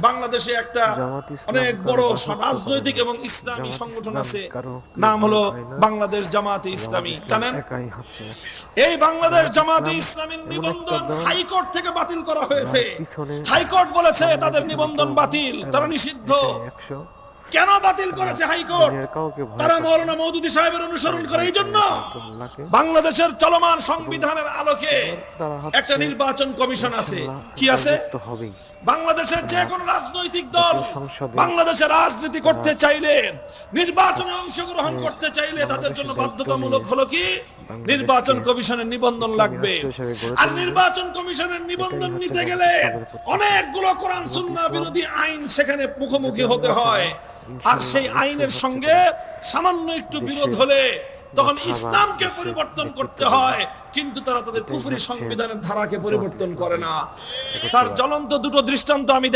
বাংলাদেশে একটা অনেক বড় রাজনৈতিক এবং ইসলামী সংগঠন আছে, নাম হলো বাংলাদেশ জামাতে ইসলামী। জানেন, এই বাংলাদেশ জামাতে ইসলামীর নিবন্ধন হাইকোর্ট থেকে বাতিল করা হয়েছে। হাইকোর্ট বলেছে তাদের নিবন্ধন বাতিল, তারা নিষিদ্ধ। কেন বাতিল করেছে হাইকোর্ট? তারা মাওলানা মওদুদী সাহেবের অনুসরণ করে। এই জন্য বাংলাদেশের চলমান সংবিধানের আলোকে একটা নির্বাচন কমিশন আছে। কি আছে? বাংলাদেশের যে কোনো রাজনৈতিক দল বাংলাদেশে রাজনীতি করতে চাইলে, নির্বাচনে অংশগ্রহণ করতে চাইলে তাদের জন্য বাধ্যতামূলক হলো কি, নির্বাচন কমিশনের নিবন্ধন লাগবে। আর নির্বাচন কমিশনের নিবন্ধন নিতে গেলে অনেকগুলো কোরআন সুন্নাহ বিরোধী আইন সেখানে মুখোমুখি হতে হয়। আর সেই আইনের সঙ্গে সামান্য একটু বিরোধ হলে তখন ইসলামকে পরিবর্তন করতে হয়, কিন্তু তারা তাদের কুফরি সংবিধানের ধারাকে পরিবর্তন করে না। তার জ্বলন্ত দুটো দৃষ্টান্ত আমি